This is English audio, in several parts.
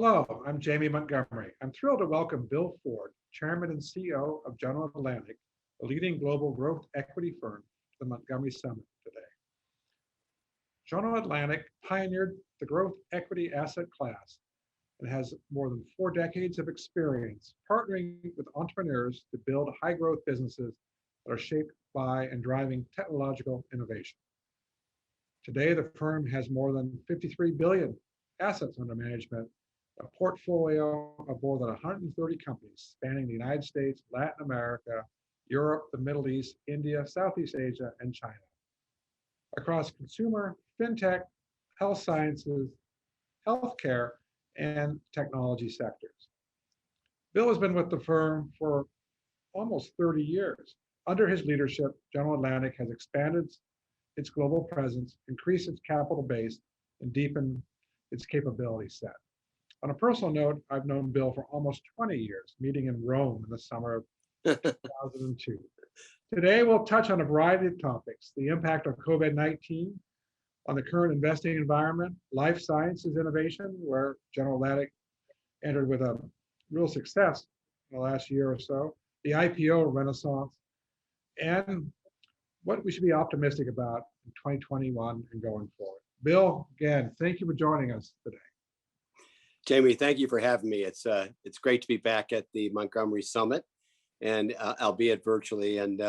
Hello, I'm Jamie Montgomery. I'm thrilled to welcome Bill Ford, Chairman and CEO of General Atlantic, a leading global growth equity firm, to the Montgomery Summit today. General Atlantic pioneered the growth equity asset class and has more than 4 decades of experience partnering with entrepreneurs to build high growth businesses that are shaped by and driving technological innovation. Today, the firm has more than 53 billion assets under management, a portfolio of more than 130 companies spanning the United States, Latin America, Europe, the Middle East, India, Southeast Asia, and China. Across consumer, fintech, health sciences, healthcare, and technology sectors. Bill has been with the firm for almost 30 years. Under his leadership, General Atlantic has expanded its global presence, increased its capital base, and deepened its capability set. On a personal note, I've known Bill for almost 20 years, meeting in Rome in the summer of 2002. Today, we'll touch on a variety of topics: the impact of COVID-19 on the current investing environment, life sciences innovation, where General Atlantic entered with a real success in the last year or so, the IPO renaissance, and what we should be optimistic about in 2021 and going forward. Bill, again, thank you for joining us today. Jamie, thank you for having me. It's great to be back at the Montgomery Summit, and albeit virtually. And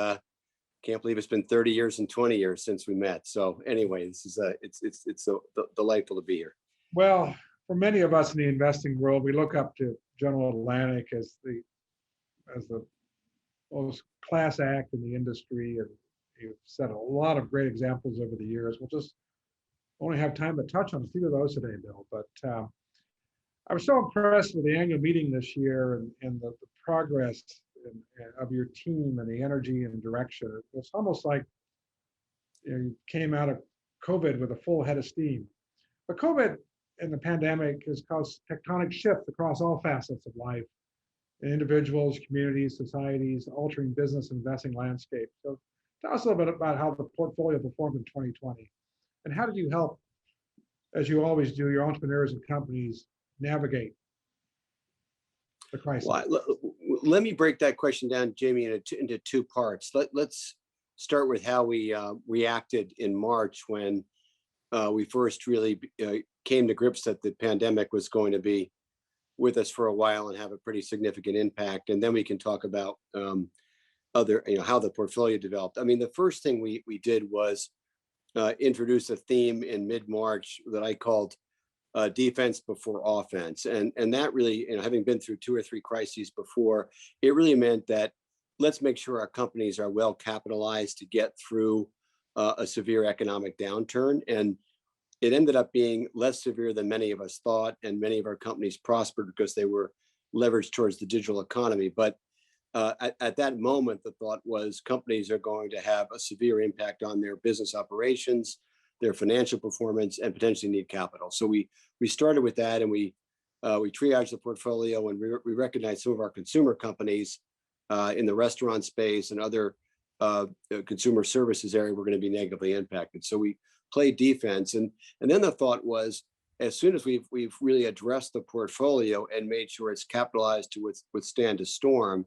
can't believe it's been 30 years and 20 years since we met. So anyway, this is it's so delightful to be here. Well, for many of us in the investing world, we look up to General Atlantic as the most class act in the industry, and you've set a lot of great examples over the years. We'll just only have time to touch on a few of those today, Bill. But I was so impressed with the annual meeting this year and the progress of your team and the energy and direction. It's almost like you came out of COVID with a full head of steam. But COVID and the pandemic has caused tectonic shifts across all facets of life, in individuals, communities, societies, altering business and investing landscape. So tell us a little bit about how the portfolio performed in 2020, and how did you help, as you always do, your entrepreneurs and companies navigate the crisis? Well, let me break that question down, Jamie, into two parts. Let's start with how we reacted in March when we first really came to grips that the pandemic was going to be with us for a while and have a pretty significant impact. And then we can talk about how the portfolio developed. I mean, the first thing we did was introduce a theme in mid-March that I called defense before offense. And that really, having been through 2 or 3 crises before, it really meant that let's make sure our companies are well capitalized to get through a severe economic downturn. And it ended up being less severe than many of us thought, and many of our companies prospered because they were leveraged towards the digital economy. But at that moment, the thought was companies are going to have a severe impact on their business operations, their financial performance, and potentially need capital. So we started with that, and we triaged the portfolio, and we recognized some of our consumer companies in the restaurant space and other consumer services area were going to be negatively impacted. So we played defense, and then the thought was, as soon as we've really addressed the portfolio and made sure it's capitalized to withstand a storm,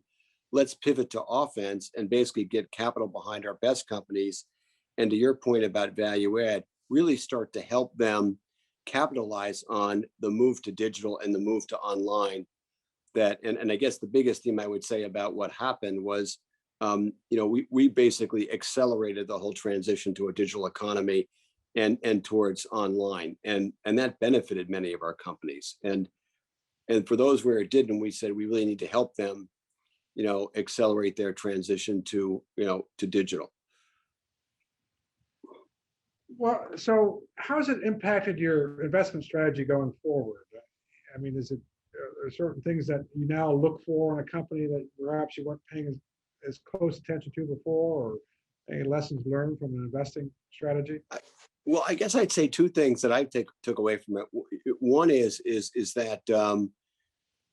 let's pivot to offense and basically get capital behind our best companies. And to your point about value add, really start to help them capitalize on the move to digital and the move to online. And I guess the biggest theme I would say about what happened was, we basically accelerated the whole transition to a digital economy and towards online, and that benefited many of our companies. And for those where it didn't, we said we really need to help them, accelerate their transition to digital. Well, so how has it impacted your investment strategy going forward? I mean, are there certain things that you now look for in a company that perhaps you weren't paying as close attention to before, or any lessons learned from an investing strategy? Well, I guess I'd say 2 things that I took away from it. One is that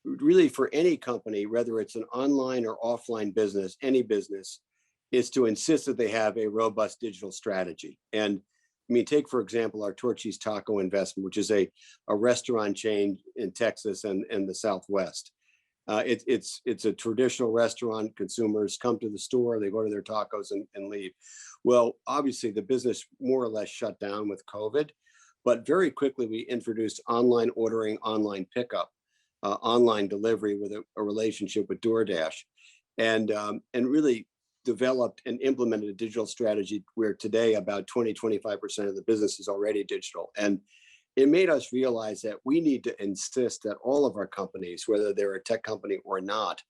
really for any company, whether it's an online or offline business, any business, is to insist that they have a robust digital strategy. And mean, take, for example, our Torchy's Taco investment, which is a restaurant chain in Texas and the Southwest. It's a traditional restaurant. Consumers come to the store, they go to their tacos and leave. Well, obviously the business more or less shut down with COVID, but very quickly we introduced online ordering, online pickup, online delivery with a relationship with DoorDash, and really developed and implemented a digital strategy where today about 20-25% of the business is already digital. And it made us realize that we need to insist that all of our companies, whether they're a tech company or not,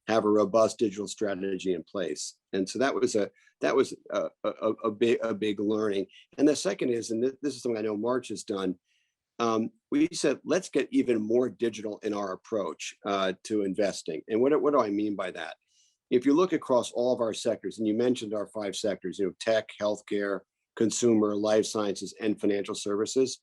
have a robust digital strategy in place. And so that was a big learning. And the second is, and this is something I know March has done, we said, let's get even more digital in our approach to investing. And what do I mean by that? If you look across all of our sectors, and you mentioned our 5 sectors, tech, healthcare, consumer, life sciences, and financial services.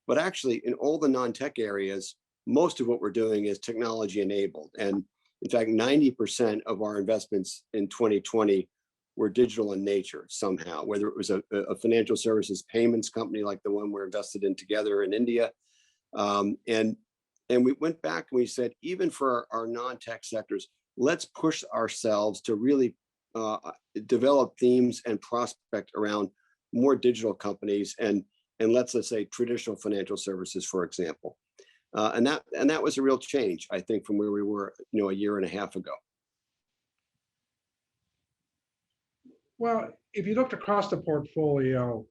But actually, in all the non-tech areas, most of what we're doing is technology enabled. And in fact, 90% of our investments in 2020 were digital in nature somehow, whether it was a financial services payments company like the one we're invested in together in India. And we went back and we said, even for our non-tech sectors, let's push ourselves to really develop themes and prospect around more digital companies and let's say traditional financial services, for example. And that was a real change, I think, from where we were, a year and a half ago. Well, if you looked across the portfolio,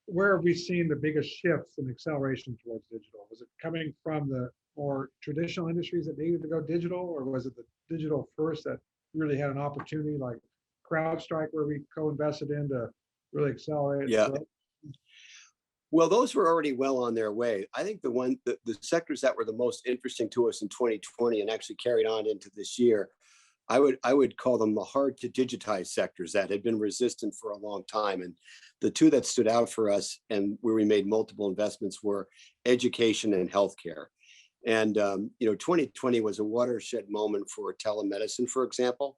where have we seen the biggest shifts in acceleration towards digital? Was it coming from the more traditional industries that needed to go digital, or was it the digital first that really had an opportunity, like CrowdStrike, where we co-invested in to really accelerate? Yeah. Well, those were already well on their way. I think the sectors that were the most interesting to us in 2020 and actually carried on into this year, I would call them the hard to digitize sectors that had been resistant for a long time. And the 2 that stood out for us and where we made multiple investments were education and healthcare. And 2020 was a watershed moment for telemedicine, for example.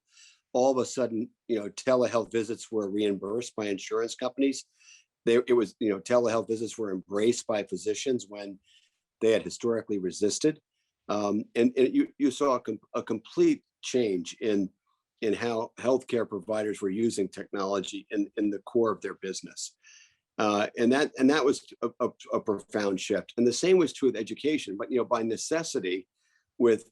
All of a sudden, telehealth visits were reimbursed by insurance companies. Telehealth visits were embraced by physicians when they had historically resisted. And you saw a complete change in how healthcare providers were using technology in the core of their business. And that was a profound shift. And the same was true with education, but by necessity, with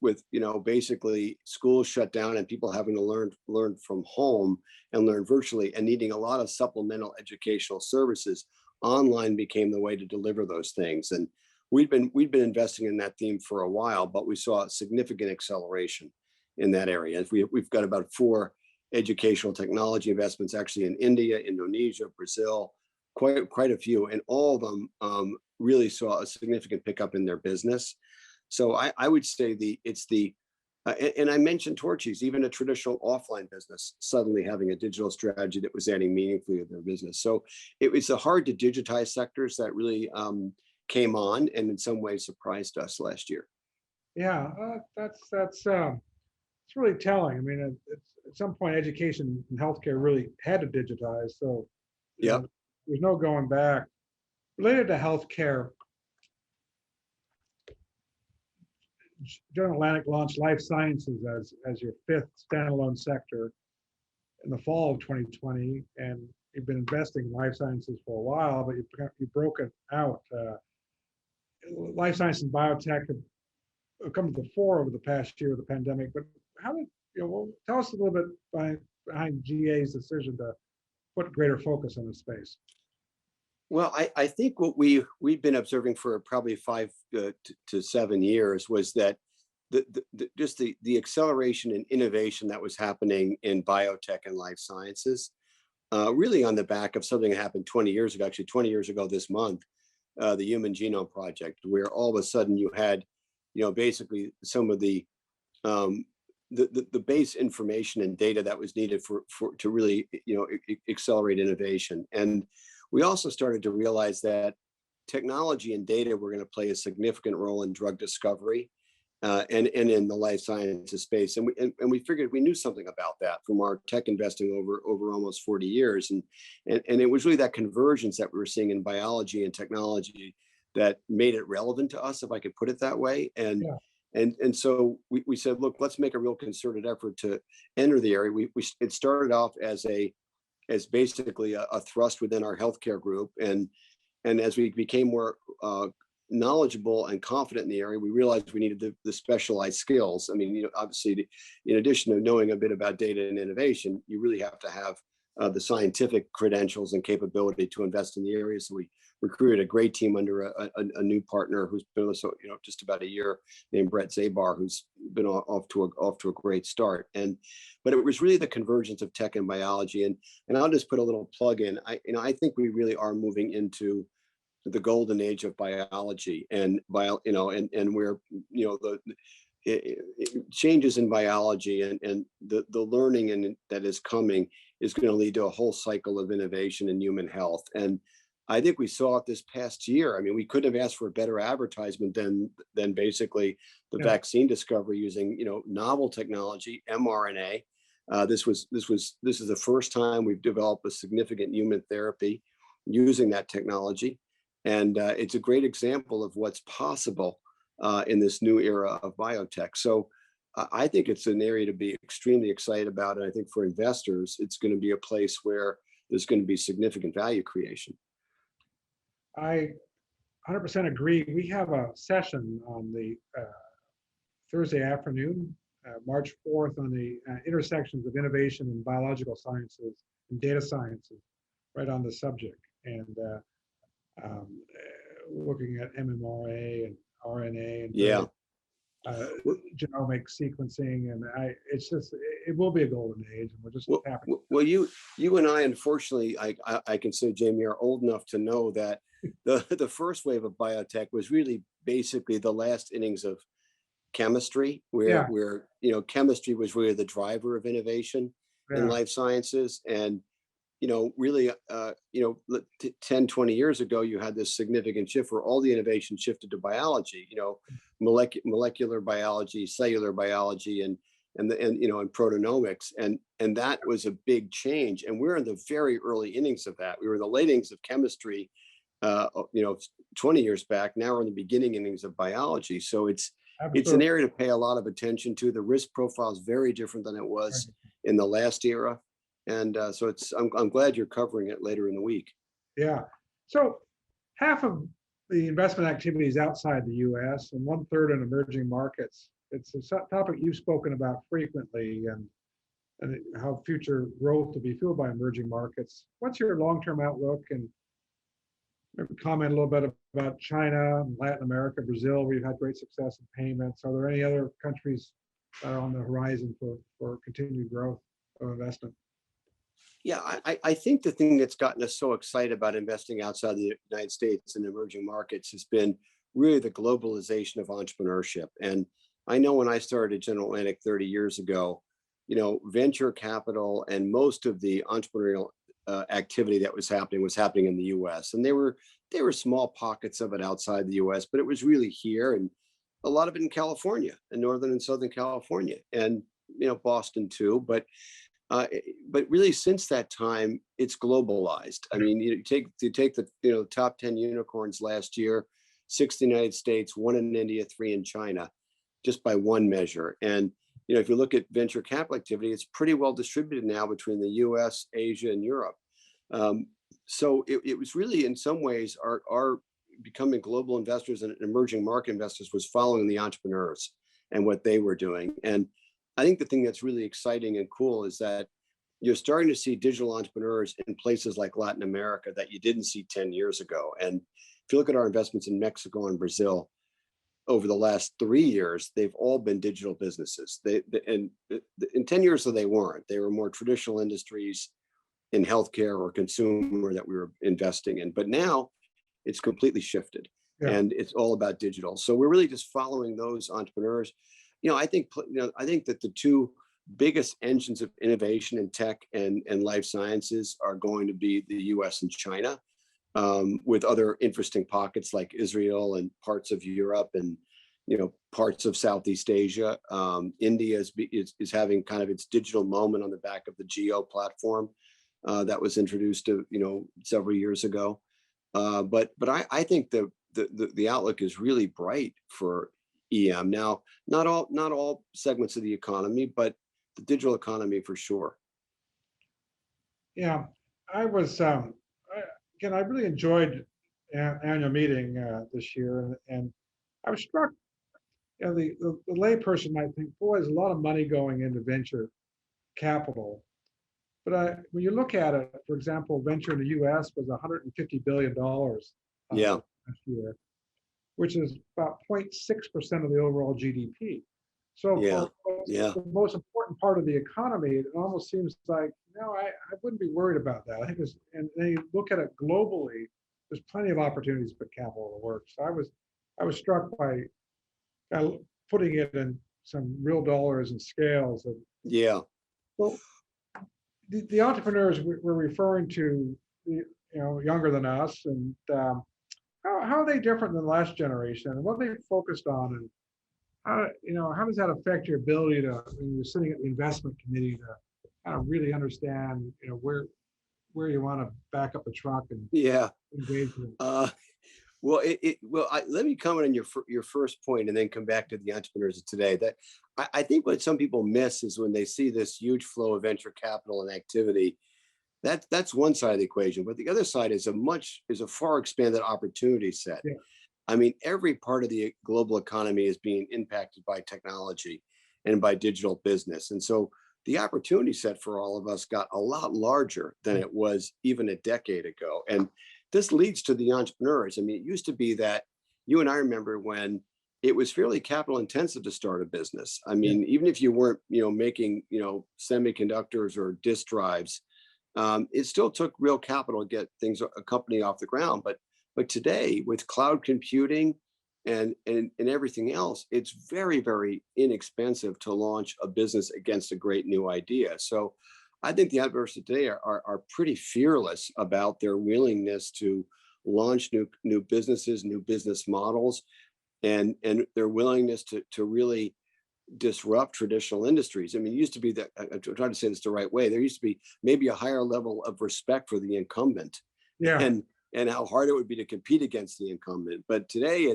basically schools shut down and people having to learn from home and learn virtually and needing a lot of supplemental educational services, online became the way to deliver those things. And we'd been investing in that theme for a while, but we saw a significant acceleration in that area. We've got about 4 educational technology investments actually in India, Indonesia, Brazil, quite a few, and all of them really saw a significant pickup in their business. So I would say and I mentioned Torchy's, even a traditional offline business suddenly having a digital strategy that was adding meaningfully to their business. So it was the hard to digitize sectors that really came on and in some ways surprised us last year. Yeah, it's really telling. I mean, at some point, education and healthcare really had to digitize. So yeah, there's no going back. Related to healthcare, General Atlantic launched life sciences as your 5th standalone sector in the fall of 2020, and you've been investing in life sciences for a while, but you broke it out. Life science and biotech have come to the fore over the past year of the pandemic. But how did tell us a little bit behind GA's decision to put greater focus on the space? Well, I think what we've been observing for probably 5 to 7 years was that just the acceleration and innovation that was happening in biotech and life sciences, really on the back of something that happened 20 years ago, actually 20 years ago this month, the Human Genome Project, where all of a sudden you had, basically some of the base information and data that was needed to really, accelerate innovation. And we also started to realize that technology and data were going to play a significant role in drug discovery. and in the life sciences space. And we figured we knew something about that from our tech investing over almost 40 years. And it was really that convergence that we were seeing in biology and technology that made it relevant to us, if I could put it that way. Yeah. And so we said, look, let's make a real concerted effort to enter the area. It started off as basically a thrust within our healthcare group. And as we became more knowledgeable and confident in the area, we realized we needed the specialized skills. I mean, obviously, in addition to knowing a bit about data and innovation, you really have to have the scientific credentials and capability to invest in the area. So we recruited a great team under a new partner who's been with us, just about a year, named Brett Zabar, who's been off to a great start. But it was really the convergence of tech and biology. And I'll just put a little plug in. I think we really are moving into the golden age of biology, and where the changes in biology and the learning that is coming is going to lead to a whole cycle of innovation in human health. And I think we saw it this past year. I mean, we couldn't have asked for a better advertisement than basically the vaccine discovery using novel technology, mRNA. This is the first time we've developed a significant human therapy using that technology. And it's a great example of what's possible in this new era of biotech. So I think it's an area to be extremely excited about. And I think for investors, it's going to be a place where there's going to be significant value creation. I 100% agree. We have a session on the Thursday afternoon, March 4th, on the intersections of innovation in biological sciences and data sciences, right on the subject. And looking at MMRA and RNA and genomic sequencing, and it will be a golden age, and we're just happy. Well, you and I, unfortunately, I can say, Jamie, are old enough to know that the first wave of biotech was really basically the last innings of chemistry, where chemistry was really the driver of innovation in life sciences. And really, 10, 20 years ago, you had this significant shift where all the innovation shifted to biology, molecular biology, cellular biology, and proteomics. And that was a big change. And we're in the very early innings of that. We were in the late innings of chemistry, 20 years back. Now we're in the beginning innings of biology. So it's an area to pay a lot of attention to. The risk profile is very different than it was in the last era. And so I'm glad you're covering it later in the week. Yeah. So half of the investment activity is outside the US and 1/3 in emerging markets. It's a topic you've spoken about frequently, and how future growth will be fueled by emerging markets. What's your long-term outlook? And maybe comment a little bit about China, Latin America, Brazil, where you've had great success in payments. Are there any other countries that are on the horizon for continued growth of investment? Yeah, I think the thing that's gotten us so excited about investing outside the United States and emerging markets has been really the globalization of entrepreneurship. And I know when I started General Atlantic 30 years ago, venture capital and most of the entrepreneurial activity that was happening in the US. And they were small pockets of it outside the US, but it was really here, and a lot of it in California, and Northern and Southern California, and Boston too. But really, since that time, it's globalized. I mean, you take the top 10 unicorns last year, 6 in the United States, 1 in India, 3 in China, just by one measure. And if you look at venture capital activity, it's pretty well distributed now between the US, Asia, and Europe. So it was really, in some ways, our becoming global investors and emerging market investors was following the entrepreneurs and what they were doing. And I think the thing that's really exciting and cool is that you're starting to see digital entrepreneurs in places like Latin America that you didn't see 10 years ago. And if you look at our investments in Mexico and Brazil, over the last 3 years, they've all been digital businesses. And in 10 years, they weren't. They were more traditional industries in healthcare or consumer that we were investing in. But now it's completely shifted, and it's all about digital. So we're really just following those entrepreneurs. I think that the two biggest engines of innovation in tech and life sciences are going to be the US and China, with other interesting pockets like Israel and parts of Europe and parts of Southeast Asia. India is having kind of its digital moment on the back of the Geo platform that was introduced several years ago. But I think the outlook is really bright for EM. Now, not all segments of the economy, but the digital economy for sure. Yeah, I was, again, I really enjoyed annual meeting this year, and I was struck, the layperson might think, boy, there's a lot of money going into venture capital. But when you look at it, for example, venture in the US was $150 billion Yeah. last year, which is about 0.6% of the overall GDP. So Yeah. for the most important part of the economy, it almost seems like, I wouldn't be worried about that. I think it's, and then you look at it globally, there's plenty of opportunities to put capital to work. So I was struck by putting it in some real dollars and scales. Yeah. Well, the entrepreneurs we're referring to, younger than us, and how are they different than the last generation, and what are they focused on, and how does that affect your ability to, when you're sitting at the investment committee, to kind of really understand, where you want to back up a truck and engage with it? Well, let me comment on your first point and then come back to the entrepreneurs of today. That I think what some people miss is when they see this huge flow of venture capital and activity. That's one side of the equation, but the other side is a far expanded opportunity set. Yeah. I mean, every part of the global economy is being impacted by technology and by digital business, and so the opportunity set for all of us got a lot larger than it was even a decade ago. And this leads to the entrepreneurs. I mean, it used to be that you and I remember when it was fairly capital intensive to start a business. I mean, even if you weren't, making, semiconductors or disk drives, it still took real capital to get a company off the ground. But today, with cloud computing and everything else, it's very, very inexpensive to launch a business against a great new idea. So I think the entrepreneurs today are pretty fearless about their willingness to launch new businesses, new business models, and their willingness to really disrupt traditional industries. I mean, it used to be that, I'm trying to say this the right way, there used to be maybe a higher level of respect for the incumbent. Yeah. And how hard it would be to compete against the incumbent. But today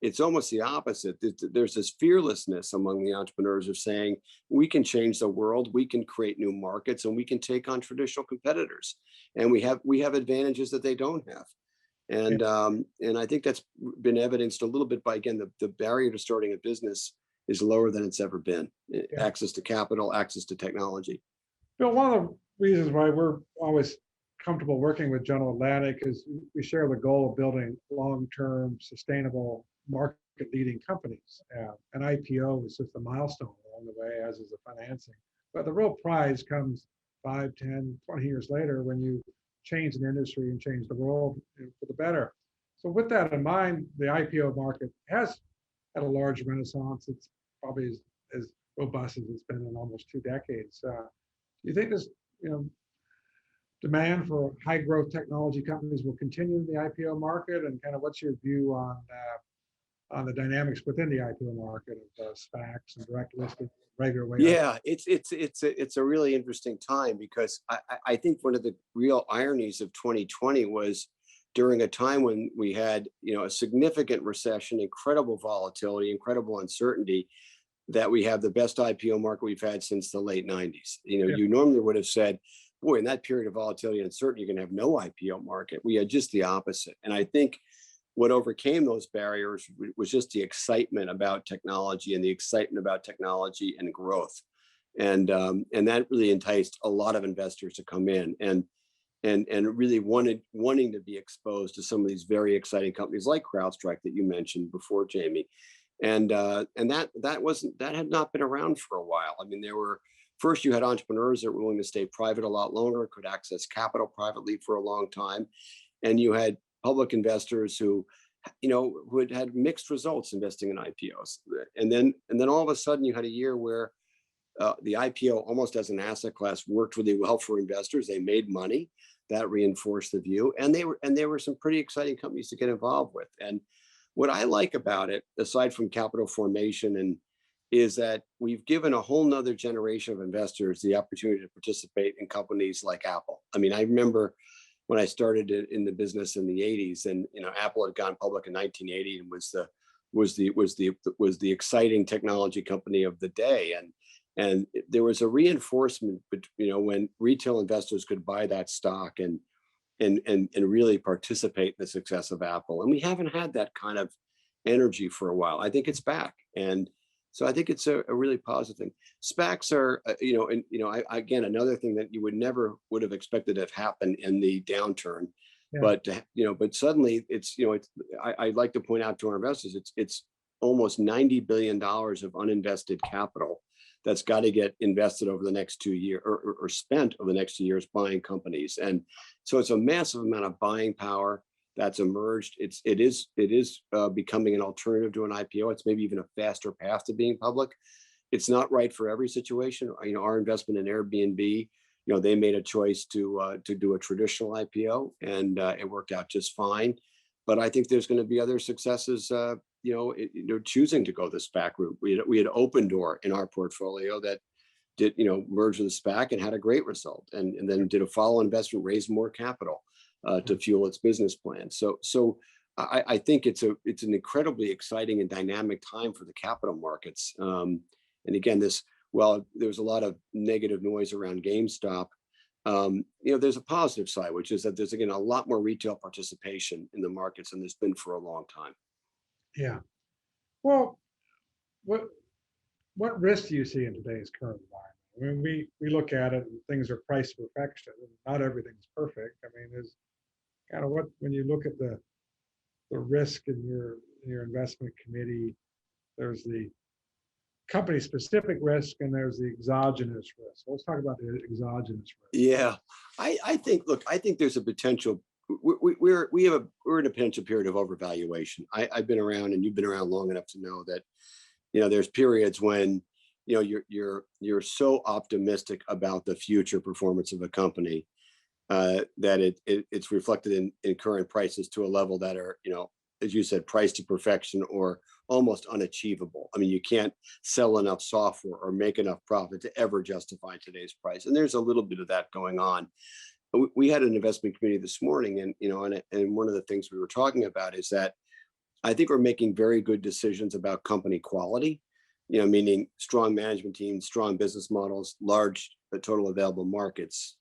it's almost the opposite. There's this fearlessness among the entrepreneurs of saying, we can change the world, we can create new markets, and we can take on traditional competitors. And we have advantages that they don't have. And I think that's been evidenced a little bit by, again, the barrier to starting a business is lower than it's ever been. Access to capital, access to technology. Bill, one of the reasons why we're always comfortable working with General Atlantic is we share the goal of building long-term, sustainable, market-leading companies. An IPO is just a milestone along the way, as is the financing. But the real prize comes 5, 10, 20 years later when you change an industry and change the world for the better. So with that in mind, the IPO market has had a large renaissance. It's probably as robust as it's been in almost 2 decades. Do you think this, demand for high growth technology companies will continue in the IPO market, and kind of what's your view on the dynamics within the IPO market of SPACs and direct listing, regular way? Yeah, it's a really interesting time, because I think one of the real ironies of 2020 was during a time when we had a significant recession, incredible volatility, incredible uncertainty, that we have the best IPO market we've had since the late 90s. You normally would have said, boy, in that period of volatility and uncertainty, you're going to have no IPO market. We had just the opposite. And I think what overcame those barriers was just the excitement about technology and the excitement about technology and growth. And that really enticed a lot of investors to come in and really wanting to be exposed to some of these very exciting companies like CrowdStrike that you mentioned before, Jamie. And that had not been around for a while. I mean, first, you had entrepreneurs that were willing to stay private a lot longer, could access capital privately for a long time. And you had public investors who had mixed results investing in IPOs. And then all of a sudden you had a year where the IPO, almost as an asset class, worked really well for investors. They made money. That reinforced the view. And there were some pretty exciting companies to get involved with. And what I like about it, aside from capital formation, and is that we've given a whole nother generation of investors the opportunity to participate in companies like Apple. I mean, I remember when I started in the business in the 80s, and Apple had gone public in 1980 and was the exciting technology company of the day. And there was a reinforcement, when retail investors could buy that stock and really participate in the success of Apple. And we haven't had that kind of energy for a while. I think it's back. And so I think it's a really positive thing. SPACs are, again, another thing that you would have expected to have happened in the downturn. Yeah. But suddenly I'd like to point out to our investors, it's almost $90 billion of uninvested capital that's got to get invested over the next 2 years, or spent over the next 2 years buying companies. And so it's a massive amount of buying power that's emerged. It is becoming an alternative to an IPO. It's maybe even a faster path to being public. It's not right for every situation. Our investment in Airbnb, they made a choice to do a traditional IPO, and it worked out just fine. But I think there's going to be other successes, choosing to go the SPAC route. We had Open Door in our portfolio that did, merge with the SPAC and had a great result, and then did a follow investment, raised more capital to fuel its business plan. So I think it's an incredibly exciting and dynamic time for the capital markets. And again, there was a lot of negative noise around GameStop. There's a positive side, which is that there's, again, a lot more retail participation in the markets than there's been for a long time. Yeah. Well, what risks do you see in today's current environment? I mean, we look at it and things are priced to perfection, and not everything's perfect. I mean, there's kind of when you look at the risk in your investment committee, there's the company specific risk and there's the exogenous risk. Let's talk about the exogenous risk. Yeah, I think there's a potential. We're in a potential period of overvaluation. I've been around, and you've been around long enough to know that there's periods when you're so optimistic about the future performance of a company that it's reflected in current prices to a level that are, as you said, priced to perfection or almost unachievable. I mean, you can't sell enough software or make enough profit to ever justify today's price. And there's a little bit of that going on. We had an investment committee this morning, and and one of the things we were talking about is that I think we're making very good decisions about company quality, meaning strong management teams, strong business models, large total available markets,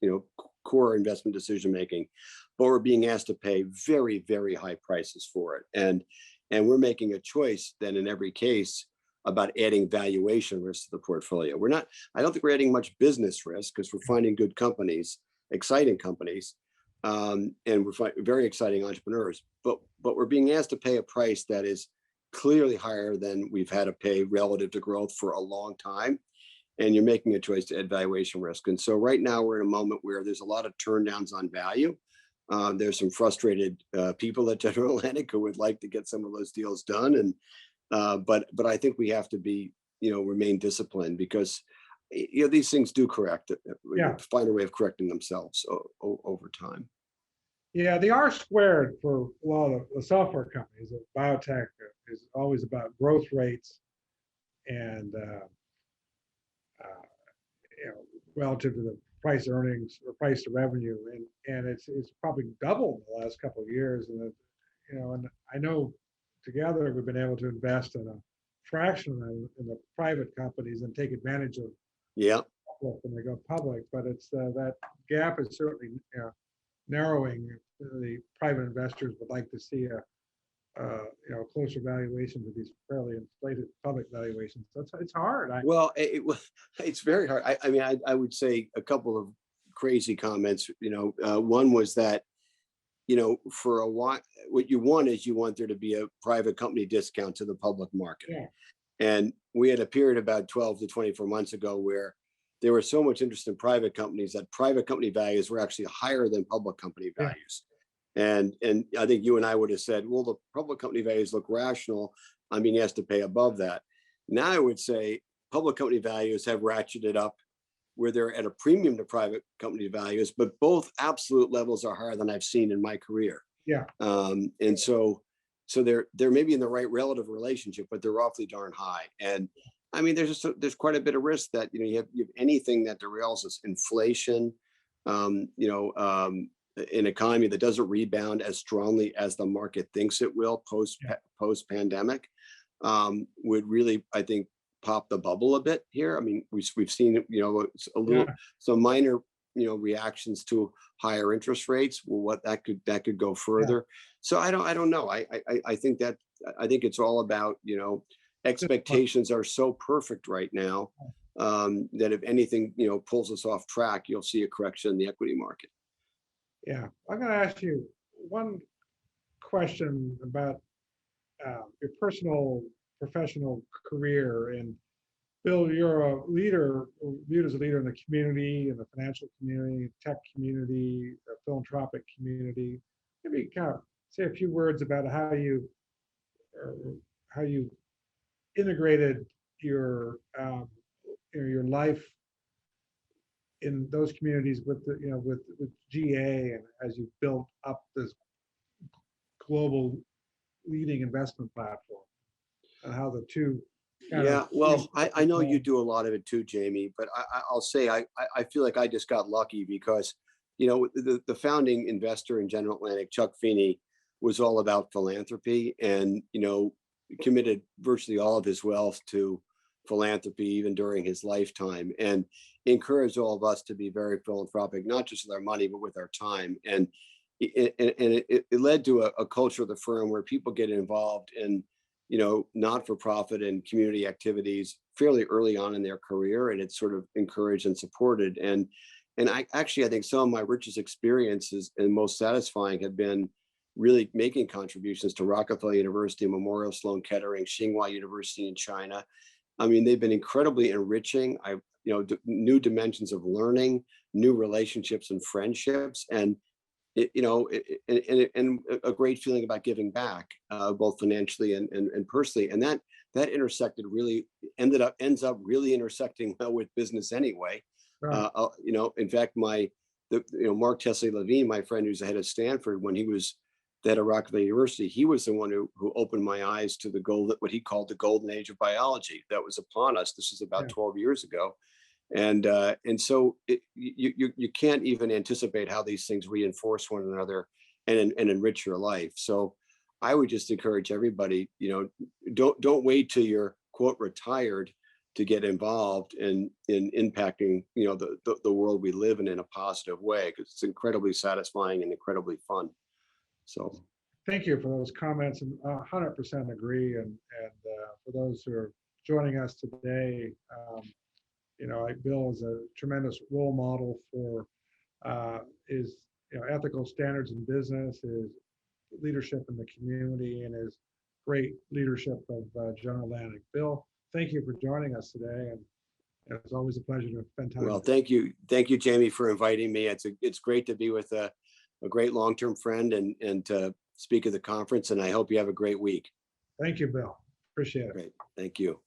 core investment decision making, but we're being asked to pay very, very high prices for it. And we're making a choice then in every case about adding valuation risk to the portfolio. I don't think we're adding much business risk because we're finding good companies, exciting companies, and we're finding very exciting entrepreneurs, but we're being asked to pay a price that is clearly higher than we've had to pay relative to growth for a long time. And you're making a choice to add valuation risk. And so right now we're in a moment where there's a lot of turndowns on value. There's some frustrated people at General Atlantic who would like to get some of those deals done. And but I think we have to be, remain disciplined because these things do correct. Find a way of correcting themselves over time. Yeah, the R squared for a lot of the software companies, biotech, is always about growth rates and relative to the price earnings or price to revenue, and it's probably doubled in the last couple of years. And and I know together we've been able to invest in a fraction in the private companies and take advantage of when they go public. But it's that gap is certainly narrowing. The private investors would like to see a closer valuation to these fairly inflated public valuations. So it's hard. It's very hard. I mean, I would say a couple of crazy comments. One was that, for a while, what you want there to be a private company discount to the public market. Yeah. And we had a period about 12 to 24 months ago where there was so much interest in private companies that private company values were actually higher than public company values. And I think you and I would have said, well, the public company values look rational. I'm being asked to pay above that. Now I would say public company values have ratcheted up where they're at a premium to private company values, but both absolute levels are higher than I've seen in my career. Yeah. And so So they're maybe in the right relative relationship, but they're awfully darn high. And I mean, there's quite a bit of risk that, you have anything that derails us, inflation, an economy that doesn't rebound as strongly as the market thinks it will post pandemic, would really, I think, pop the bubble a bit here. I mean, we've seen, some minor, reactions to higher interest rates. Well, what that could go further. So I don't know. I think it's all about, expectations are so perfect right now, that if anything, pulls us off track, you'll see a correction in the equity market. Yeah, I'm going to ask you one question about your personal professional career. And Bill, you're a leader, viewed as a leader in the community, in the financial community, tech community, the philanthropic community. Maybe kind of say a few words about how you integrated your your life in those communities with the with GA, and as you built up this global leading investment platform, and how the two well, I know you do a lot of it too, Jamie, but I'll say I feel like I just got lucky because the founding investor in General Atlantic, Chuck Feeney, was all about philanthropy, and committed virtually all of his wealth to philanthropy even during his lifetime, and encouraged all of us to be very philanthropic, not just with our money but with our time. And it led to a culture of the firm where people get involved in not-for-profit and community activities fairly early on in their career, and it's sort of encouraged and supported. And I think some of my richest experiences and most satisfying have been really making contributions to Rockefeller University, Memorial Sloan Kettering, Tsinghua University in China. I mean, they've been incredibly enriching. New dimensions of learning, new relationships and friendships, and and a great feeling about giving back, both financially and personally. And that intersected really ends up really intersecting well with business anyway. Right. In fact, Mark Teslie Levine, my friend who's the head of Stanford, when he was the head of Rockefeller University, he was the one who opened my eyes to what he called the golden age of biology that was upon us. This is about 12 years ago. And so you can't even anticipate how these things reinforce one another and enrich your life. So I would just encourage everybody, don't wait till you're quote retired to get involved in impacting the world we live in a positive way, because it's incredibly satisfying and incredibly fun. So thank you for those comments, and 100% agree. And for those who are joining us today, Bill is a tremendous role model for his ethical standards in business, his leadership in the community, and his great leadership of General Atlantic. Bill, thank you for joining us today, and it's always a pleasure to spend time. Well, thank you, Jamie, for inviting me. It's great to be with a great long-term friend and to speak at the conference, and I hope you have a great week. Thank you, Bill. Appreciate it. Great. Thank you.